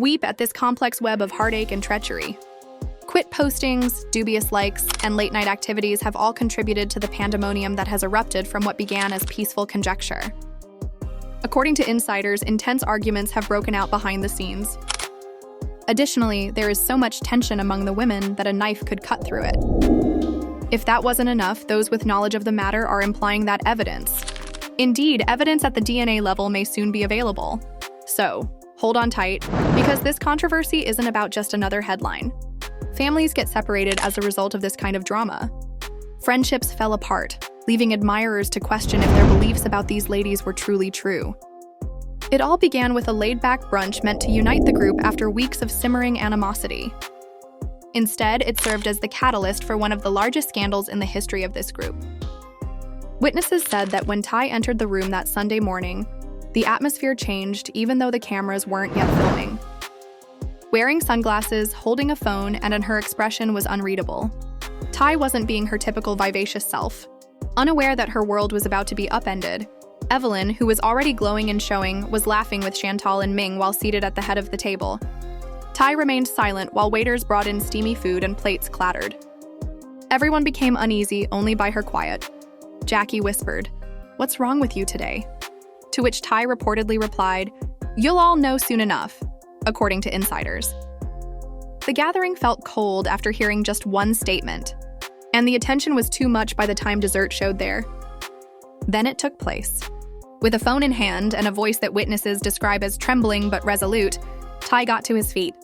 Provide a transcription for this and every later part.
weep at this complex web of heartache and treachery. Quit postings, dubious likes, and late-night activities have all contributed to the pandemonium that has erupted from what began as peaceful conjecture. According to insiders, intense arguments have broken out behind the scenes. Additionally, there is so much tension among the women that a knife could cut through it. If that wasn't enough, those with knowledge of the matter are implying that evidence. Indeed, evidence at the DNA level may soon be available. So, hold on tight, because this controversy isn't about just another headline. Families get separated as a result of this kind of drama. Friendships fell apart, leaving admirers to question if their beliefs about these ladies were truly true. It all began with a laid-back brunch meant to unite the group after weeks of simmering animosity. Instead, it served as the catalyst for one of the largest scandals in the history of this group. Witnesses said that when Ty entered the room that Sunday morning, the atmosphere changed even though the cameras weren't yet filming. Wearing sunglasses, holding a phone, and her expression was unreadable. Ty wasn't being her typical vivacious self. Unaware that her world was about to be upended, Evelyn, who was already glowing and showing, was laughing with Chantal and Ming while seated at the head of the table. Ty remained silent while waiters brought in steamy food and plates clattered. Everyone became uneasy only by her quiet. Jackie whispered, "What's wrong with you today?" To which Ty reportedly replied, "You'll all know soon enough," according to insiders. The gathering felt cold after hearing just one statement, and the attention was too much by the time dessert showed there. Then it took place. With a phone in hand and a voice that witnesses describe as trembling but resolute, Ty got to his feet.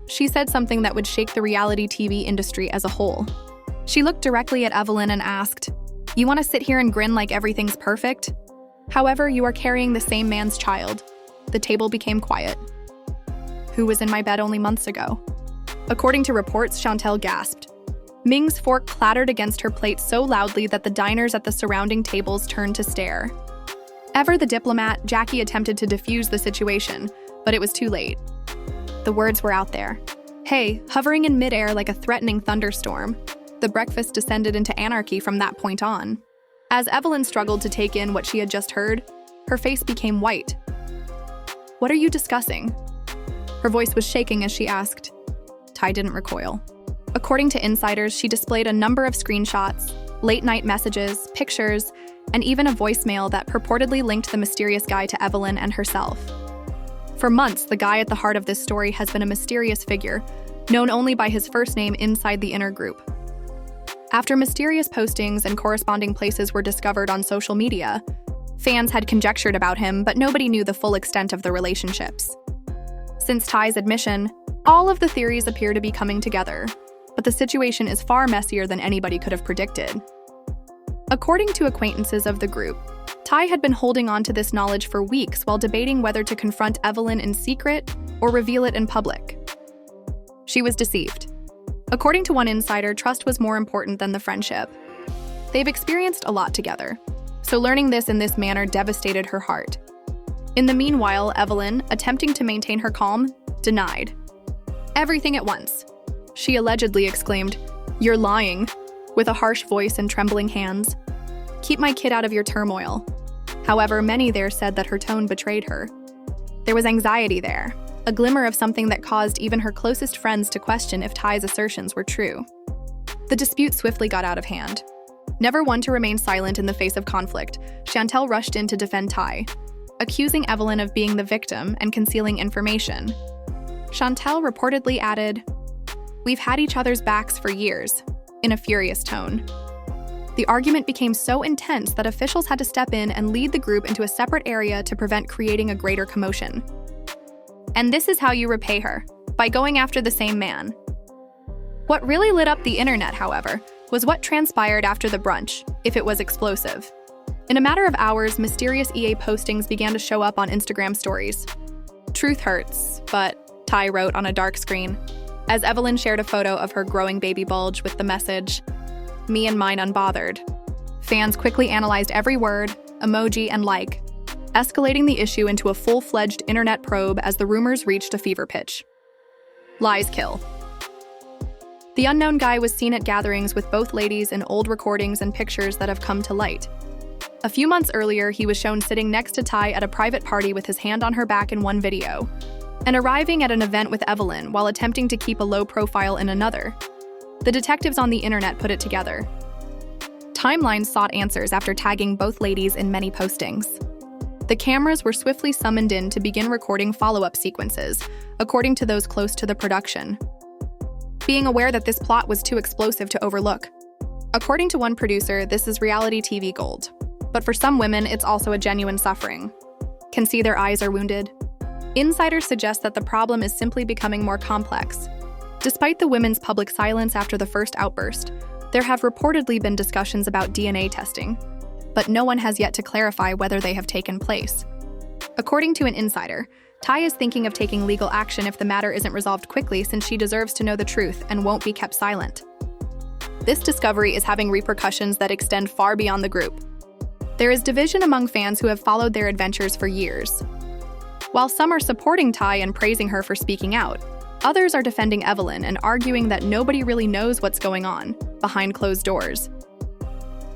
She said something that would shake the reality TV industry as a whole. She looked directly at Evelyn and asked, "You want to sit here and grin like everything's perfect? However, you are carrying the same man's child." The table became quiet. "Who was in my bed only months ago?" According to reports, Chantal gasped. Ming's fork clattered against her plate so loudly that the diners at the surrounding tables turned to stare. Ever the diplomat, Jackie attempted to defuse the situation, but it was too late. The words were out there. Hey, hovering in midair like a threatening thunderstorm. The breakfast descended into anarchy from that point on. As Evelyn struggled to take in what she had just heard, her face became white. "What are you discussing?" Her voice was shaking as she asked. Ty didn't recoil. According to insiders, she displayed a number of screenshots, late-night messages, pictures, and even a voicemail that purportedly linked the mysterious guy to Evelyn and herself. For months, the guy at the heart of this story has been a mysterious figure, known only by his first name inside the inner group. After mysterious postings and corresponding places were discovered on social media, fans had conjectured about him, but nobody knew the full extent of the relationships. Since Ty's admission, all of the theories appear to be coming together, but the situation is far messier than anybody could have predicted. According to acquaintances of the group, Ty had been holding on to this knowledge for weeks while debating whether to confront Evelyn in secret or reveal it in public. She was deceived. According to one insider, trust was more important than the friendship. They've experienced a lot together, so learning this in this manner devastated her heart. In the meanwhile, Evelyn, attempting to maintain her calm, denied. "Everything at once," she allegedly exclaimed, "You're lying," with a harsh voice and trembling hands. "Keep my kid out of your turmoil." However, many there said that her tone betrayed her. There was anxiety there, a glimmer of something that caused even her closest friends to question if Ty's assertions were true. The dispute swiftly got out of hand. Never one to remain silent in the face of conflict, Chantal rushed in to defend Ty, accusing Evelyn of being the victim and concealing information. Chantal reportedly added, "We've had each other's backs for years," in a furious tone. The argument became so intense that officials had to step in and lead the group into a separate area to prevent creating a greater commotion. And this is how you repay her, by going after the same man. What really lit up the internet, however, was what transpired after the brunch, if it was explosive. In a matter of hours, mysterious EA postings began to show up on Instagram stories. "Truth hurts, but," Ty wrote on a dark screen, as Evelyn shared a photo of her growing baby bulge with the message, "Me and mine unbothered." Fans quickly analyzed every word, emoji, and like, escalating the issue into a full-fledged internet probe as the rumors reached a fever pitch. Lies kill. The unknown guy was seen at gatherings with both ladies in old recordings and pictures that have come to light. A few months earlier, he was shown sitting next to Ty at a private party with his hand on her back in one video. and arriving at an event with Evelyn while attempting to keep a low profile in another. The detectives on the internet put it together. Timelines sought answers after tagging both ladies in many postings. The cameras were swiftly summoned in to begin recording follow-up sequences, according to those close to the production, being aware that this plot was too explosive to overlook. According to one producer, this is reality TV gold. But for some women, it's also a genuine suffering. Can see their eyes are wounded. Insiders suggest that the problem is simply becoming more complex. Despite the women's public silence after the first outburst, there have reportedly been discussions about DNA testing, but no one has yet to clarify whether they have taken place. According to an insider, Ty is thinking of taking legal action if the matter isn't resolved quickly, since she deserves to know the truth and won't be kept silent. This discovery is having repercussions that extend far beyond the group. There is division among fans who have followed their adventures for years. While some are supporting Ty and praising her for speaking out, others are defending Evelyn and arguing that nobody really knows what's going on behind closed doors.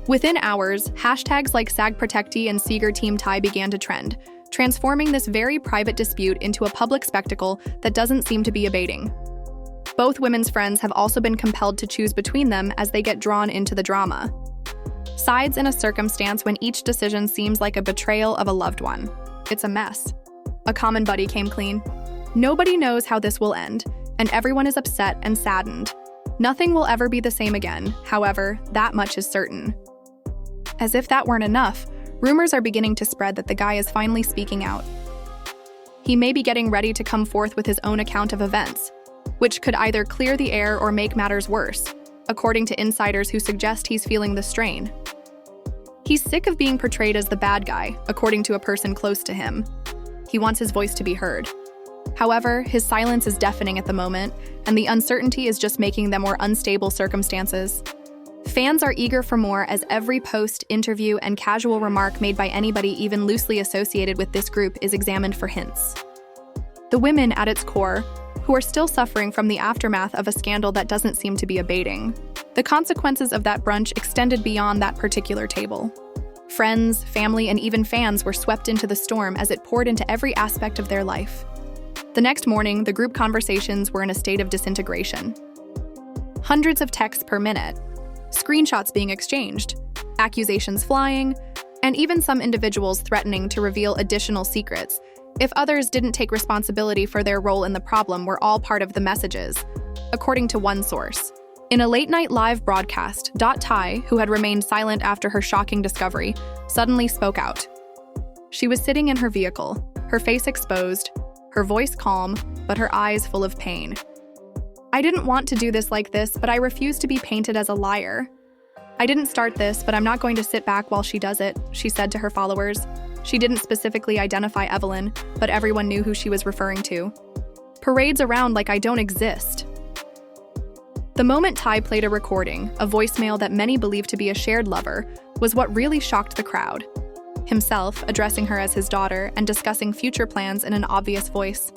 Within hours, hashtags like SagProtectee and Seeger Team Ty began to trend, transforming this very private dispute into a public spectacle that doesn't seem to be abating. Both women's friends have also been compelled to choose between them as they get drawn into the drama. Sides in a circumstance when each decision seems like a betrayal of a loved one. It's a mess. A common buddy came clean. Nobody knows how this will end, and everyone is upset and saddened. Nothing will ever be the same again, however, that much is certain. As if that weren't enough, rumors are beginning to spread that the guy is finally speaking out. He may be getting ready to come forth with his own account of events, which could either clear the air or make matters worse, according to insiders who suggest he's feeling the strain. He's sick of being portrayed as the bad guy, according to a person close to him. He wants his voice to be heard. However, his silence is deafening at the moment, and the uncertainty is just making them more unstable circumstances. Fans are eager for more as every post, interview, and casual remark made by anybody even loosely associated with this group is examined for hints. The women, at its core, who are still suffering from the aftermath of a scandal that doesn't seem to be abating. The consequences of that brunch extended beyond that particular table. Friends, family, and even fans were swept into the storm as it poured into every aspect of their life. The next morning, the group conversations were in a state of disintegration. Hundreds of texts per minute, screenshots being exchanged, accusations flying, and even some individuals threatening to reveal additional secrets if others didn't take responsibility for their role in the problem were all part of the messages, according to one source. In a late-night live broadcast, Ty, who had remained silent after her shocking discovery, suddenly spoke out. She was sitting in her vehicle, her face exposed, her voice calm, but her eyes full of pain. "I didn't want to do this like this, but I refuse to be painted as a liar. I didn't start this, but I'm not going to sit back while she does it," she said to her followers. She didn't specifically identify Evelyn, but everyone knew who she was referring to. "Parades around like I don't exist." The moment Ty played a recording, a voicemail that many believe to be a shared lover, was what really shocked the crowd. Himself addressing her as his daughter and discussing future plans in an obvious voice.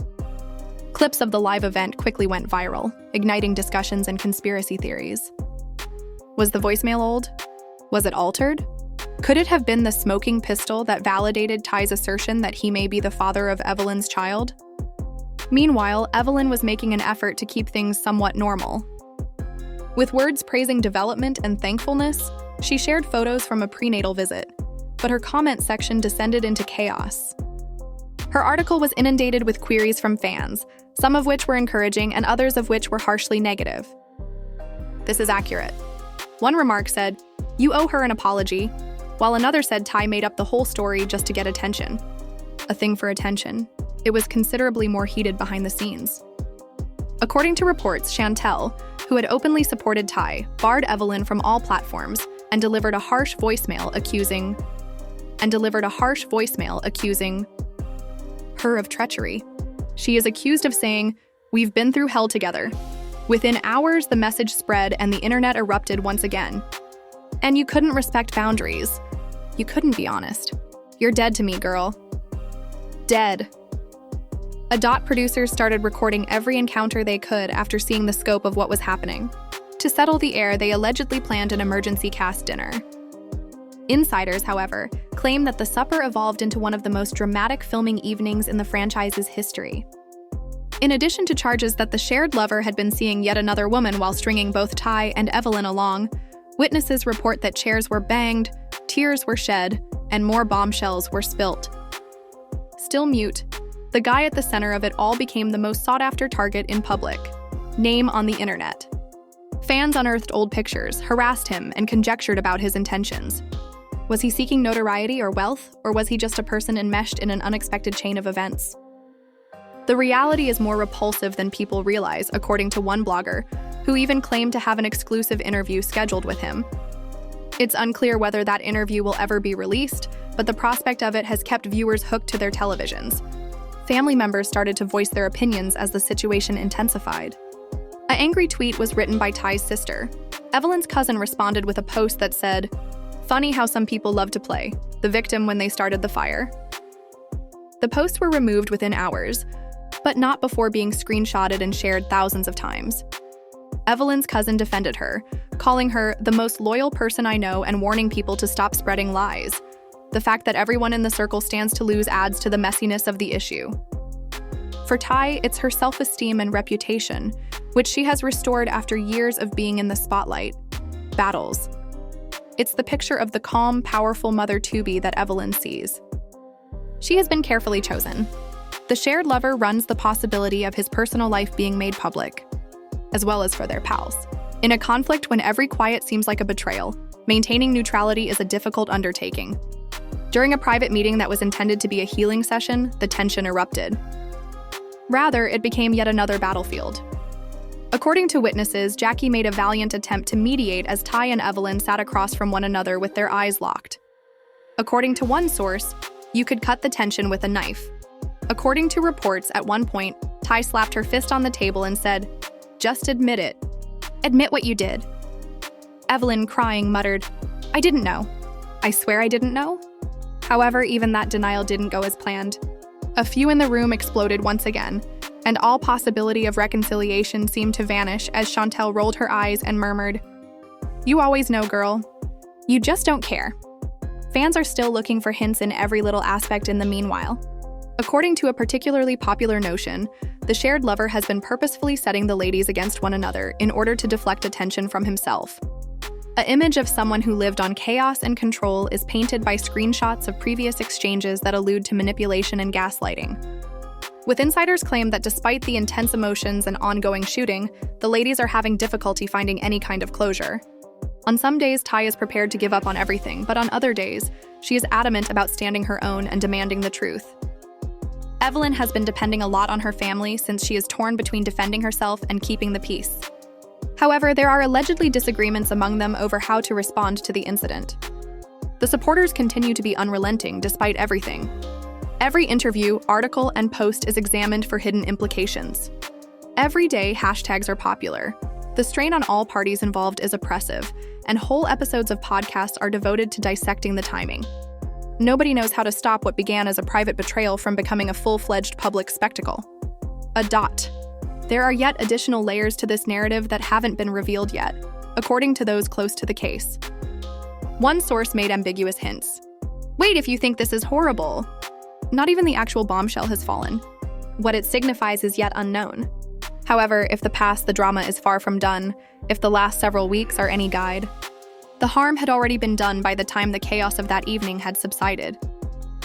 Clips of the live event quickly went viral, igniting discussions and conspiracy theories. Was the voicemail old? Was it altered? Could it have been the smoking pistol that validated Ty's assertion that he may be the father of Evelyn's child? Meanwhile, Evelyn was making an effort to keep things somewhat normal. With words praising development and thankfulness, she shared photos from a prenatal visit, but her comment section descended into chaos. Her article was inundated with queries from fans, some of which were encouraging and others of which were harshly negative. "This is accurate." One remark said, "You owe her an apology," while another said Ty made up the whole story just to get attention. A thing for attention. It was considerably more heated behind the scenes. According to reports, Chantel, who had openly supported Ty, barred Evelyn from all platforms and delivered a harsh voicemail accusing her of treachery. She is accused of saying, "We've been through hell together." Within hours, the message spread and the internet erupted once again. "And you couldn't respect boundaries. You couldn't be honest. You're dead to me, girl." Dead. Producers started recording every encounter they could after seeing the scope of what was happening. To settle the air, they allegedly planned an emergency cast dinner. Insiders, however, claim that the supper evolved into one of the most dramatic filming evenings in the franchise's history. In addition to charges that the shared lover had been seeing yet another woman while stringing both Ty and Evelyn along, witnesses report that chairs were banged, tears were shed, and more bombshells were spilt. Still mute, the guy at the center of it all became the most sought-after target in public. Name on the internet. Fans unearthed old pictures, harassed him, and conjectured about his intentions. Was he seeking notoriety or wealth, or was he just a person enmeshed in an unexpected chain of events? The reality is more repulsive than people realize, according to one blogger, who even claimed to have an exclusive interview scheduled with him. It's unclear whether that interview will ever be released, but the prospect of it has kept viewers hooked to their televisions. Family members started to voice their opinions as the situation intensified. An angry tweet was written by Ty's sister. Evelyn's cousin responded with a post that said, "Funny how some people love to play the victim when they started the fire." The posts were removed within hours, but not before being screenshotted and shared thousands of times. Evelyn's cousin defended her, calling her the most loyal person I know and warning people to stop spreading lies. The fact that everyone in the circle stands to lose adds to the messiness of the issue. For Ty, it's her self-esteem and reputation, which she has restored after years of being in the spotlight. Battles. It's the picture of the calm, powerful mother-to-be that Evelyn sees. She has been carefully chosen. The shared lover runs the possibility of his personal life being made public, as well as for their pals. In a conflict when every quiet seems like a betrayal, maintaining neutrality is a difficult undertaking. During a private meeting that was intended to be a healing session, the tension erupted. Rather, it became yet another battlefield. According to witnesses, Jackie made a valiant attempt to mediate as Ty and Evelyn sat across from one another with their eyes locked. According to one source, you could cut the tension with a knife. According to reports, at one point, Ty slapped her fist on the table and said, "Just admit it. Admit what you did." Evelyn, crying, muttered, "I didn't know. I swear I didn't know." However, even that denial didn't go as planned. A few in the room exploded once again, and all possibility of reconciliation seemed to vanish as Chantel rolled her eyes and murmured, "You always know, girl. You just don't care." Fans are still looking for hints in every little aspect in the meanwhile. According to a particularly popular notion, the shared lover has been purposefully setting the ladies against one another in order to deflect attention from himself. An image of someone who lived on chaos and control is painted by screenshots of previous exchanges that allude to manipulation and gaslighting. With insiders claim that despite the intense emotions and ongoing shooting, the ladies are having difficulty finding any kind of closure. On some days, Ty is prepared to give up on everything, but on other days, she is adamant about standing her own and demanding the truth. Evelyn has been depending a lot on her family since she is torn between defending herself and keeping the peace. However, there are allegedly disagreements among them over how to respond to the incident. The supporters continue to be unrelenting despite everything. Every interview, article, and post is examined for hidden implications. Every day, hashtags are popular. The strain on all parties involved is oppressive, and whole episodes of podcasts are devoted to dissecting the timing. Nobody knows how to stop what began as a private betrayal from becoming a full-fledged public spectacle. There are yet additional layers to this narrative that haven't been revealed yet, according to those close to the case. One source made ambiguous hints. "Wait if you think this is horrible." Not even the actual bombshell has fallen. What it signifies is yet unknown. However, if the past, the drama is far from done, if the last several weeks are any guide, the harm had already been done by the time the chaos of that evening had subsided.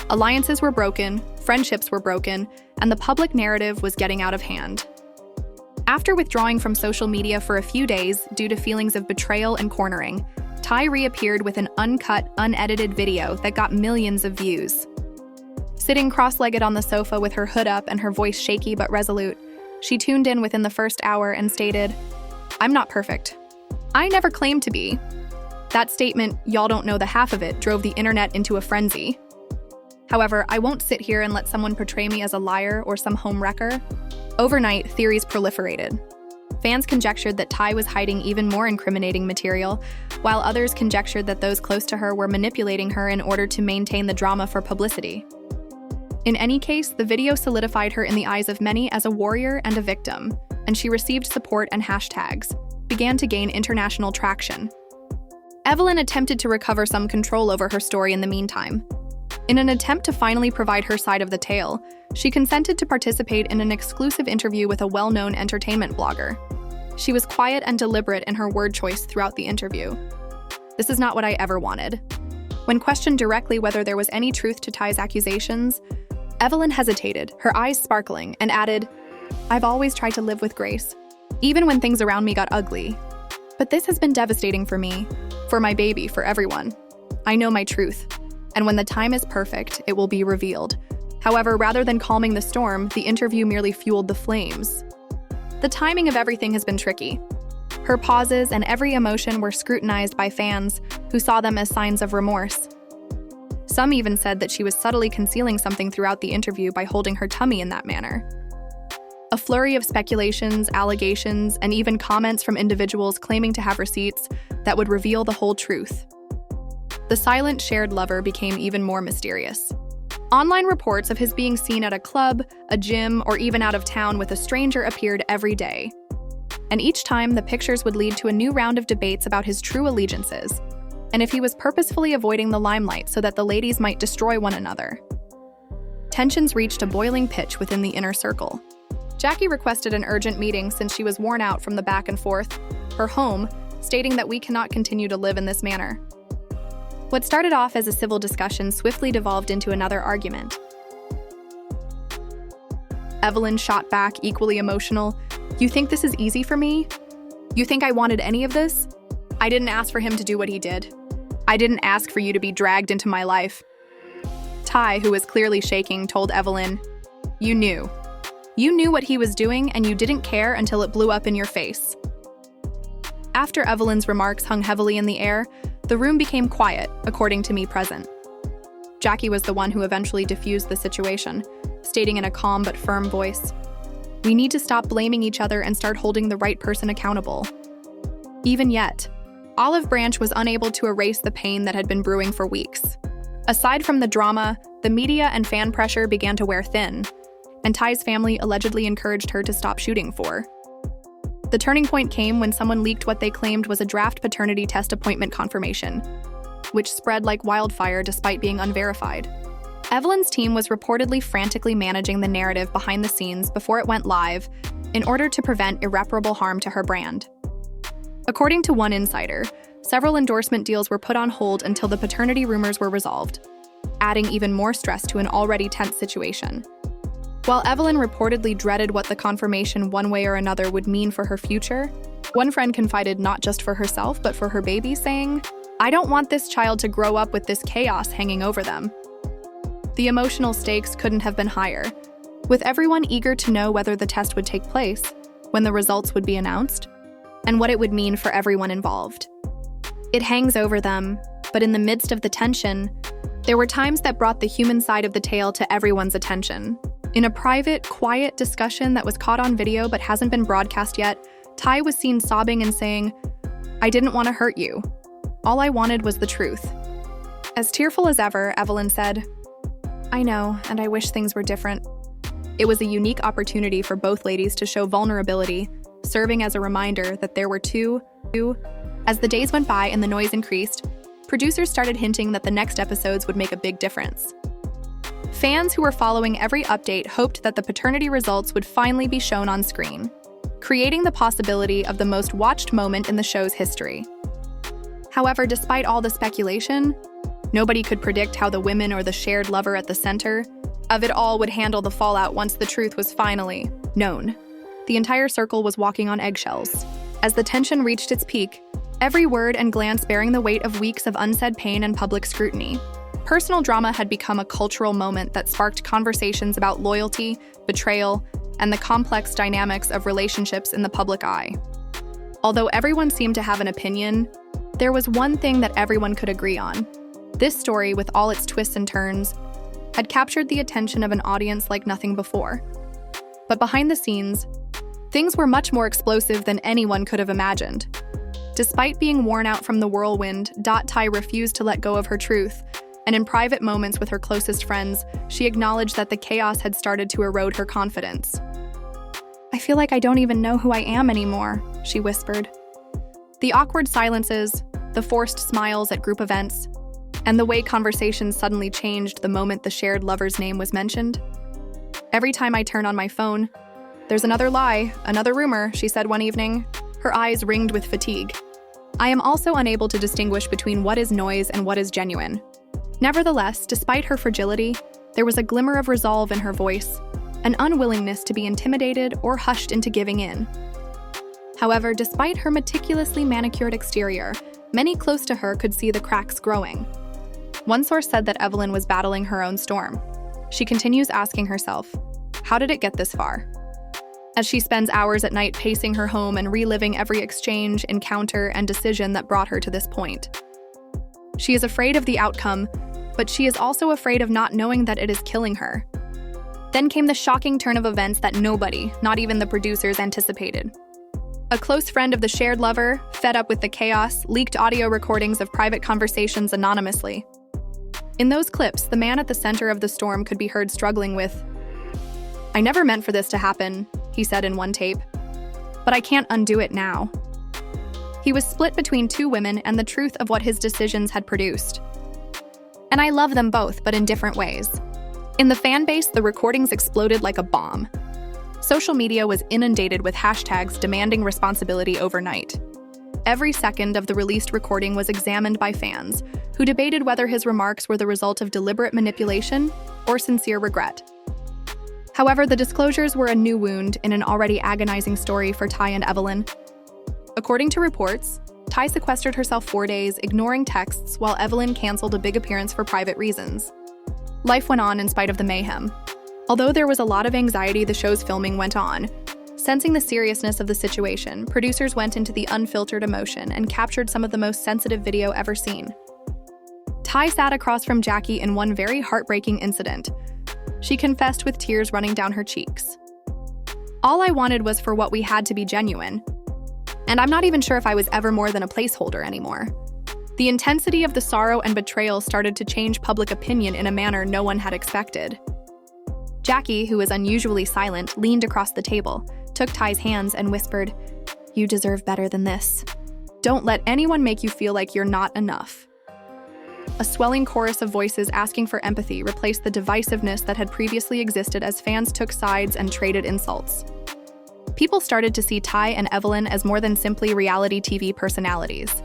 Alliances were broken, friendships were broken, and the public narrative was getting out of hand. After withdrawing from social media for a few days due to feelings of betrayal and cornering, Ty reappeared with an uncut, unedited video that got millions of views. Sitting cross-legged on the sofa with her hood up and her voice shaky but resolute, she tuned in within the first hour and stated, "I'm not perfect. I never claimed to be." That statement, "y'all don't know the half of it," drove the internet into a frenzy. However, I won't sit here and let someone portray me as a liar or some home wrecker. Overnight, theories proliferated. Fans conjectured that Ty was hiding even more incriminating material, while others conjectured that those close to her were manipulating her in order to maintain the drama for publicity. In any case, the video solidified her in the eyes of many as a warrior and a victim, and she received support and hashtags, began to gain international traction. Evelyn attempted to recover some control over her story in the meantime. In an attempt to finally provide her side of the tale, she consented to participate in an exclusive interview with a well-known entertainment blogger. She was quiet and deliberate in her word choice throughout the interview. "This is not what I ever wanted." When questioned directly whether there was any truth to Ty's accusations, Evelyn hesitated, her eyes sparkling, and added, "I've always tried to live with grace, even when things around me got ugly. But this has been devastating for me, for my baby, for everyone. I know my truth, and when the time is perfect, it will be revealed." However, rather than calming the storm, the interview merely fueled the flames. The timing of everything has been tricky. Her pauses and every emotion were scrutinized by fans who saw them as signs of remorse. Some even said that she was subtly concealing something throughout the interview by holding her tummy in that manner. A flurry of speculations, allegations, and even comments from individuals claiming to have receipts that would reveal the whole truth. The silent shared lover became even more mysterious. Online reports of his being seen at a club, a gym, or even out of town with a stranger appeared every day. And each time, the pictures would lead to a new round of debates about his true allegiances, and if he was purposefully avoiding the limelight so that the ladies might destroy one another. Tensions reached a boiling pitch within the inner circle. Jackie requested an urgent meeting since she was worn out from the back and forth, her home, stating that we cannot continue to live in this manner. What started off as a civil discussion swiftly devolved into another argument. Evelyn shot back, equally emotional. "You think this is easy for me? You think I wanted any of this? I didn't ask for him to do what he did. I didn't ask for you to be dragged into my life." Ty, who was clearly shaking, told Evelyn, "You knew. You knew what he was doing, and you didn't care until it blew up in your face." After Evelyn's remarks hung heavily in the air, the room became quiet, according to me present. Jackie was the one who eventually diffused the situation, stating in a calm but firm voice, "We need to stop blaming each other and start holding the right person accountable." Even yet, Olive Branch was unable to erase the pain that had been brewing for weeks. Aside from the drama, the media and fan pressure began to wear thin, and Ty's family allegedly encouraged her to stop shooting for. The turning point came when someone leaked what they claimed was a draft paternity test appointment confirmation, which spread like wildfire despite being unverified. Evelyn's team was reportedly frantically managing the narrative behind the scenes before it went live in order to prevent irreparable harm to her brand. According to one insider, several endorsement deals were put on hold until the paternity rumors were resolved, adding even more stress to an already tense situation. While Evelyn reportedly dreaded what the confirmation one way or another would mean for her future, one friend confided not just for herself but for her baby, saying, "I don't want this child to grow up with this chaos hanging over them." The emotional stakes couldn't have been higher, with everyone eager to know whether the test would take place, when the results would be announced, and what it would mean for everyone involved. It hangs over them, but in the midst of the tension, there were times that brought the human side of the tale to everyone's attention. In a private, quiet discussion that was caught on video but hasn't been broadcast yet, Ty was seen sobbing and saying, "I didn't want to hurt you. All I wanted was the truth." As tearful as ever, Evelyn said, "I know, and I wish things were different." It was a unique opportunity for both ladies to show vulnerability, serving as a reminder that there were two. As the days went by and the noise increased, producers started hinting that the next episodes would make a big difference. Fans who were following every update hoped that the paternity results would finally be shown on screen, creating the possibility of the most watched moment in the show's history. However, despite all the speculation, nobody could predict how the women or the shared lover at the center of it all would handle the fallout once the truth was finally known. The entire circle was walking on eggshells. As the tension reached its peak, every word and glance bearing the weight of weeks of unsaid pain and public scrutiny. Personal drama had become a cultural moment that sparked conversations about loyalty, betrayal, and the complex dynamics of relationships in the public eye. Although everyone seemed to have an opinion, there was one thing that everyone could agree on. This story, with all its twists and turns, had captured the attention of an audience like nothing before. But behind the scenes, things were much more explosive than anyone could have imagined. Despite being worn out from the whirlwind, Ty refused to let go of her truth, and in private moments with her closest friends, she acknowledged that the chaos had started to erode her confidence. "I feel like I don't even know who I am anymore," she whispered. The awkward silences, the forced smiles at group events, and the way conversations suddenly changed the moment the shared lover's name was mentioned. Every time I turn on my phone, "There's another lie, another rumor," she said one evening, her eyes ringed with fatigue. I am also unable to distinguish between what is noise and what is genuine. Nevertheless, despite her fragility, there was a glimmer of resolve in her voice, an unwillingness to be intimidated or hushed into giving in. However, despite her meticulously manicured exterior, many close to her could see the cracks growing. One source said that Evelyn was battling her own storm. She continues asking herself, how did it get this far? As she spends hours at night pacing her home and reliving every exchange, encounter, and decision that brought her to this point. She is afraid of the outcome, but she is also afraid of not knowing that it is killing her. Then came the shocking turn of events that nobody, not even the producers, anticipated. A close friend of the shared lover, fed up with the chaos, leaked audio recordings of private conversations anonymously. In those clips, the man at the center of the storm could be heard struggling with, "I never meant for this to happen," he said in one tape, "but I can't undo it now." He was split between two women and the truth of what his decisions had produced. And I love them both, but in different ways. In the fan base, the recordings exploded like a bomb. Social media was inundated with hashtags demanding responsibility overnight. Every second of the released recording was examined by fans, who debated whether his remarks were the result of deliberate manipulation or sincere regret. However, the disclosures were a new wound in an already agonizing story for Ty and Evelyn. According to reports, Ty sequestered herself 4 days, ignoring texts, while Evelyn canceled a big appearance for private reasons. Life went on in spite of the mayhem. Although there was a lot of anxiety, the show's filming went on. Sensing the seriousness of the situation, producers went into the unfiltered emotion and captured some of the most sensitive video ever seen. Ty sat across from Jackie in one very heartbreaking incident. She confessed with tears running down her cheeks. "All I wanted was for what we had to be genuine. And I'm not even sure if I was ever more than a placeholder anymore." The intensity of the sorrow and betrayal started to change public opinion in a manner no one had expected. Jackie, who was unusually silent, leaned across the table, took Ty's hands, and whispered, "You deserve better than this. Don't let anyone make you feel like you're not enough." A swelling chorus of voices asking for empathy replaced the divisiveness that had previously existed as fans took sides and traded insults. People started to see Ty and Evelyn as more than simply reality TV personalities.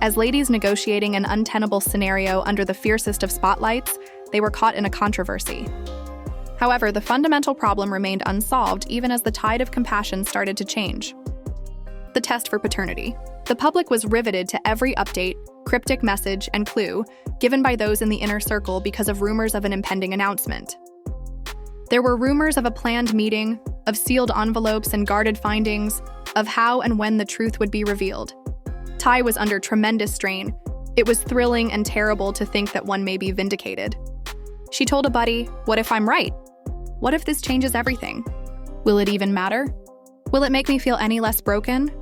As ladies negotiating an untenable scenario under the fiercest of spotlights, they were caught in a controversy. However, the fundamental problem remained unsolved even as the tide of compassion started to change. The test for paternity. The public was riveted to every update, cryptic message, and clue given by those in the inner circle because of rumors of an impending announcement. There were rumors of a planned meeting, of sealed envelopes and guarded findings, of how and when the truth would be revealed. Ty was under tremendous strain. It was thrilling and terrible to think that one may be vindicated. She told a buddy, "What if I'm right? What if this changes everything? Will it even matter? Will it make me feel any less broken?"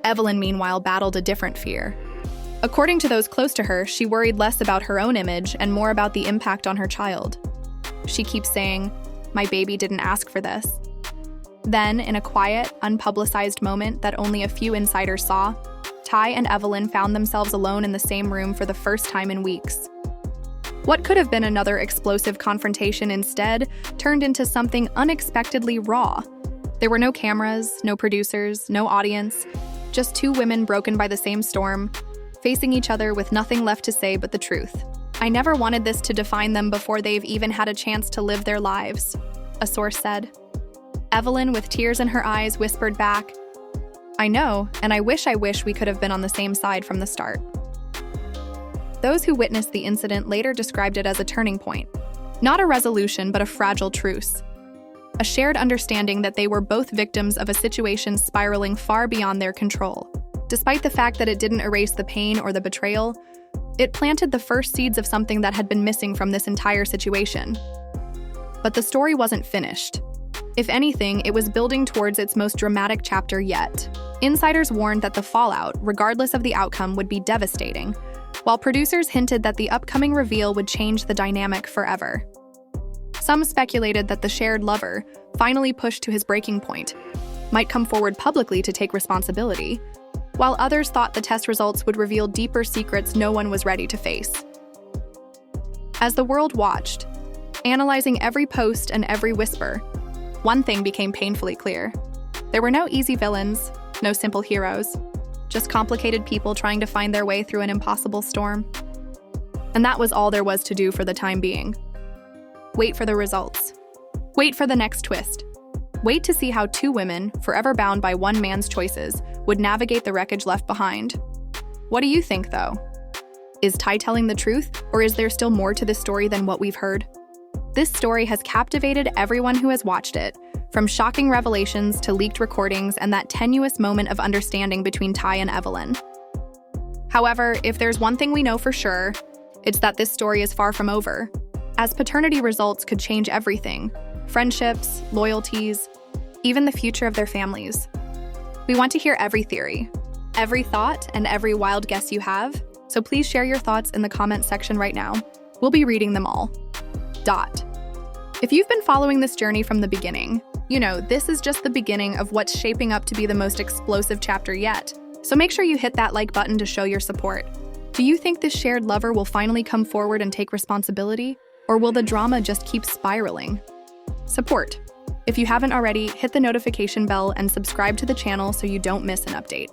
Evelyn, meanwhile, battled a different fear. According to those close to her, she worried less about her own image and more about the impact on her child. She keeps saying, "My baby didn't ask for this." Then, in a quiet, unpublicized moment that only a few insiders saw, Ty and Evelyn found themselves alone in the same room for the first time in weeks. What could have been another explosive confrontation instead turned into something unexpectedly raw. There were no cameras, no producers, no audience, just two women broken by the same storm, facing each other with nothing left to say but the truth. "I never wanted this to define them before they've even had a chance to live their lives," a source said. Evelyn, with tears in her eyes, whispered back, "I know, and I wish we could have been on the same side from the start." Those who witnessed the incident later described it as a turning point. Not a resolution, but a fragile truce. A shared understanding that they were both victims of a situation spiraling far beyond their control. Despite the fact that it didn't erase the pain or the betrayal, it planted the first seeds of something that had been missing from this entire situation. But the story wasn't finished. If anything, it was building towards its most dramatic chapter yet. Insiders warned that the fallout, regardless of the outcome, would be devastating, while producers hinted that the upcoming reveal would change the dynamic forever. Some speculated that the shared lover, finally pushed to his breaking point, might come forward publicly to take responsibility, while others thought the test results would reveal deeper secrets no one was ready to face. As the world watched, analyzing every post and every whisper, one thing became painfully clear. There were no easy villains, no simple heroes, just complicated people trying to find their way through an impossible storm. And that was all there was to do for the time being. Wait for the results. Wait for the next twist. Wait to see how two women, forever bound by one man's choices, would navigate the wreckage left behind. What do you think, though? Is Ty telling the truth, or is there still more to this story than what we've heard? This story has captivated everyone who has watched it, from shocking revelations to leaked recordings and that tenuous moment of understanding between Ty and Evelyn. However, if there's one thing we know for sure, it's that this story is far from over, as paternity results could change everything: friendships, loyalties, even the future of their families. We want to hear every theory, every thought, and every wild guess you have, so please share your thoughts in the comment section right now. We'll be reading them all. If you've been following this journey from the beginning, you know this is just the beginning of what's shaping up to be the most explosive chapter yet. So make sure you hit that like button to show your support. Do you think this shared lover will finally come forward and take responsibility? Or will the drama just keep spiraling? Support. If you haven't already, hit the notification bell and subscribe to the channel so you don't miss an update.